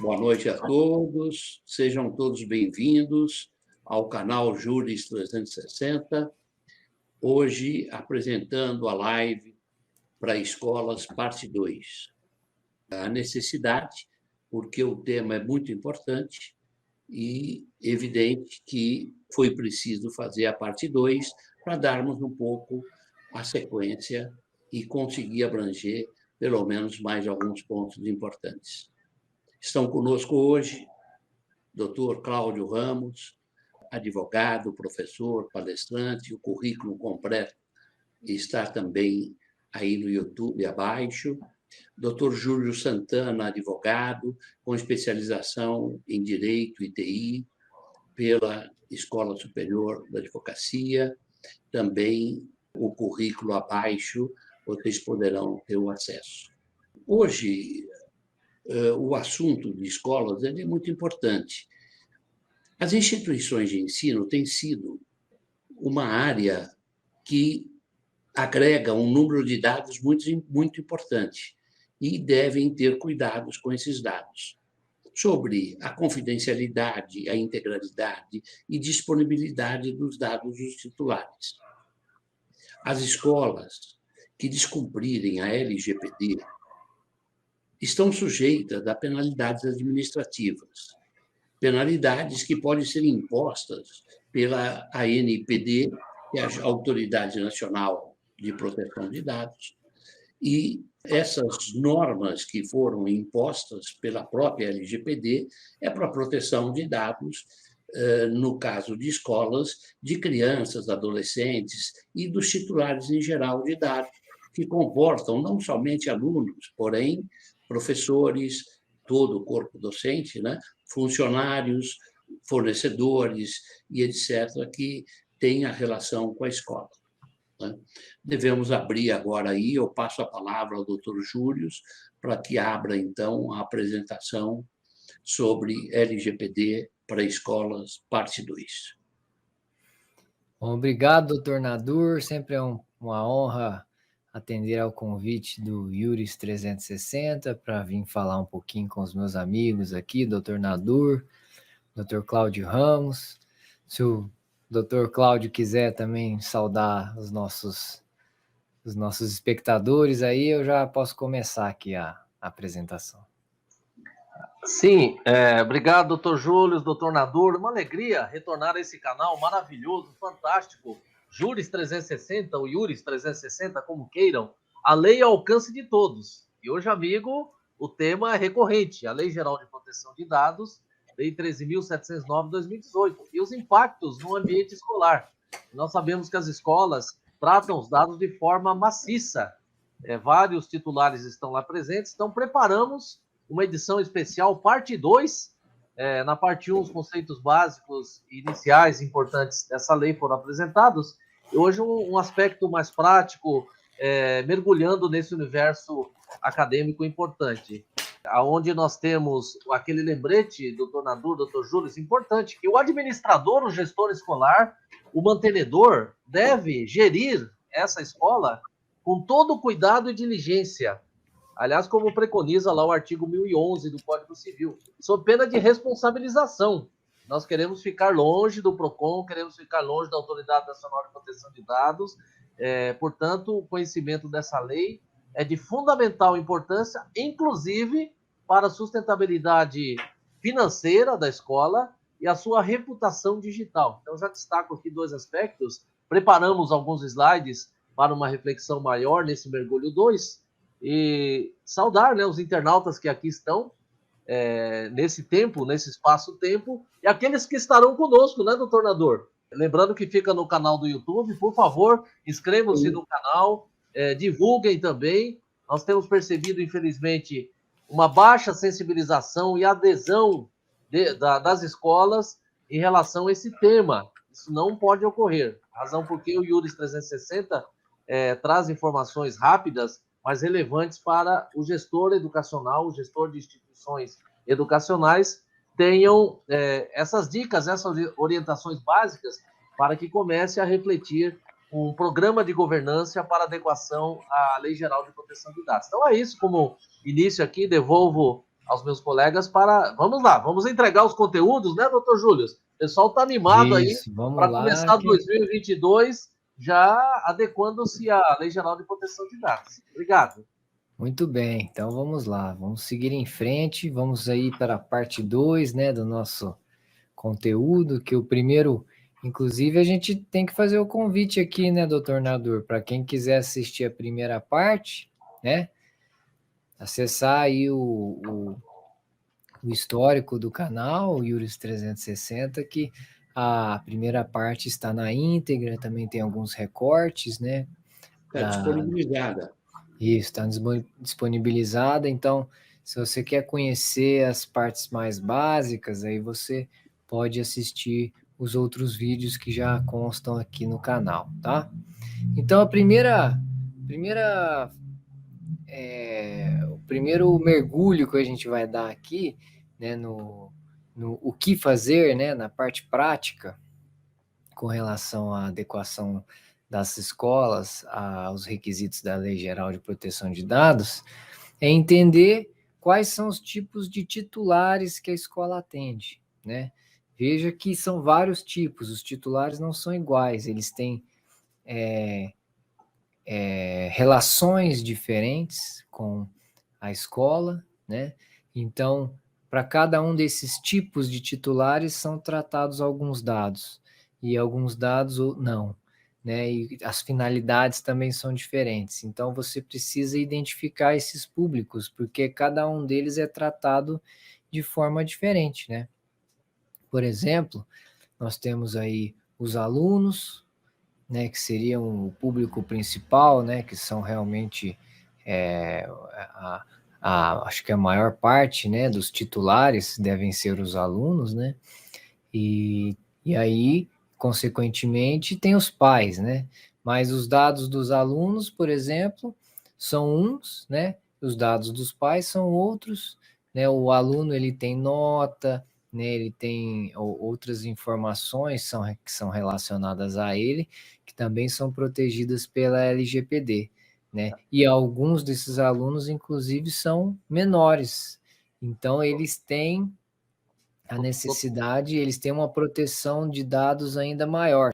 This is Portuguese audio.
Boa noite a todos, sejam todos bem-vindos ao canal Juris 360, hoje apresentando a live para escolas, parte 2. A necessidade, porque o tema é muito importante e evidente que foi preciso fazer a parte 2 para darmos um pouco a sequência e conseguir abranger pelo menos mais alguns pontos importantes. Estão conosco hoje Dr. Cláudio Ramos, advogado, professor, palestrante, o currículo completo está também aí no YouTube abaixo. Dr. Júlio Santana, advogado, com especialização em Direito e TI pela Escola Superior da Advocacia, também o currículo abaixo, vocês poderão ter o acesso. Hoje, o assunto de escolas é muito importante. As instituições de ensino têm sido uma área que agrega um número de dados muito importante e devem ter cuidados com esses dados sobre a confidencialidade, a integralidade e disponibilidade dos dados dos titulares. As escolas que descumprirem a LGPD estão sujeitas a penalidades administrativas, penalidades que podem ser impostas pela ANPD, que é a Autoridade Nacional de Proteção de Dados, e essas normas que foram impostas pela própria LGPD é para a proteção de dados, no caso de escolas, de crianças, adolescentes e dos titulares em geral de dados, que comportam não somente alunos, porém professores, todo o corpo docente, né? Funcionários, fornecedores e etc., que têm a relação com a escola. Né? Devemos abrir agora aí, eu passo a palavra ao Dr. Júlio para que abra, então, a apresentação sobre LGPD para escolas, parte 2. Obrigado, doutor Nadur, sempre é uma honra atender ao convite do Juris 360 para vir falar um pouquinho com os meus amigos aqui, doutor Nadur, doutor Cláudio Ramos. Se o doutor Cláudio quiser também saudar os nossos espectadores aí, eu já posso começar aqui a apresentação. Sim, obrigado, doutor Júlio, doutor Nadur. Uma alegria retornar a esse canal maravilhoso, fantástico, Juris 360, o Juris 360, como queiram, a lei ao alcance de todos. E hoje, amigo, o tema é recorrente, a Lei Geral de Proteção de Dados, Lei 13.709/2018, e os impactos no ambiente escolar. Nós sabemos que as escolas tratam os dados de forma maciça. Vários titulares estão lá presentes, então preparamos uma edição especial, parte 2. Na parte 1, os conceitos básicos e iniciais importantes dessa lei foram apresentados. E hoje um aspecto mais prático, mergulhando nesse universo acadêmico importante, onde nós temos aquele lembrete, doutor Nadur, doutor Júlio, importante, que o administrador, o gestor escolar, o mantenedor, deve gerir essa escola com todo o cuidado e diligência. Aliás, como preconiza lá o artigo 1011 do Código Civil, sob pena de responsabilização. Nós queremos ficar longe do PROCON, queremos ficar longe da Autoridade Nacional de Proteção de Dados. Portanto, o conhecimento dessa lei é de fundamental importância, inclusive para a sustentabilidade financeira da escola e a sua reputação digital. Então, já destaco aqui 2 aspectos. Preparamos alguns slides para uma reflexão maior nesse mergulho 2. E saudar, né, os internautas que aqui estão nesse tempo, nesse espaço-tempo, e aqueles que estarão conosco, né, doutor Nadur? Lembrando que fica no canal do YouTube, por favor, inscrevam-se no canal, divulguem também. Nós temos percebido, infelizmente, uma baixa sensibilização e adesão das escolas em relação a esse tema. Isso não pode ocorrer, razão porque o Juris 360 traz informações rápidas, mas relevantes para o gestor educacional, o gestor de instituições educacionais, tenham essas dicas, essas orientações básicas para que comece a refletir um programa de governança para adequação à Lei Geral de Proteção de Dados. Então é isso, como início aqui, devolvo aos meus colegas para... Vamos lá, vamos entregar os conteúdos, né, doutor Júlio? O pessoal está animado Isso, aí vamos para lá. começar 2022 já adequando-se à Lei Geral de Proteção de Dados. Obrigado. Muito bem, então vamos lá, vamos seguir em frente, vamos aí para a parte 2, né, do nosso conteúdo, que o primeiro, inclusive a gente tem que fazer o convite aqui, né, doutor Nadur, para quem quiser assistir a primeira parte, né, acessar aí o histórico do canal, o Yuris 360, que a primeira parte está na íntegra, também tem alguns recortes, né. Está disponibilizada. Isso, está disponibilizada, então, se você quer conhecer as partes mais básicas, aí você pode assistir os outros vídeos que já constam aqui no canal, tá? Então, o primeiro mergulho que a gente vai dar aqui, né, no o que fazer, né, na parte prática, com relação à adequação das escolas aos requisitos da Lei Geral de Proteção de Dados, é entender quais são os tipos de titulares que a escola atende, né? Veja que são vários tipos, os titulares não são iguais, eles têm relações diferentes com a escola, né? Então, para cada um desses tipos de titulares são tratados alguns dados, e alguns dados não, né? E as finalidades também são diferentes. Então, você precisa identificar esses públicos, porque cada um deles é tratado de forma diferente, né? Por exemplo, nós temos aí os alunos, né, que seriam o público principal, né, que são realmente acho que a maior parte, né, dos titulares devem ser os alunos, né, e aí, consequentemente, tem os pais, né, mas os dados dos alunos, por exemplo, são uns, né, os dados dos pais são outros, né, o aluno ele tem nota, né, ele tem outras informações que são relacionadas a ele, que também são protegidas pela LGPD, né? E alguns desses alunos, inclusive, são menores. Então, eles têm a necessidade, eles têm uma proteção de dados ainda maior.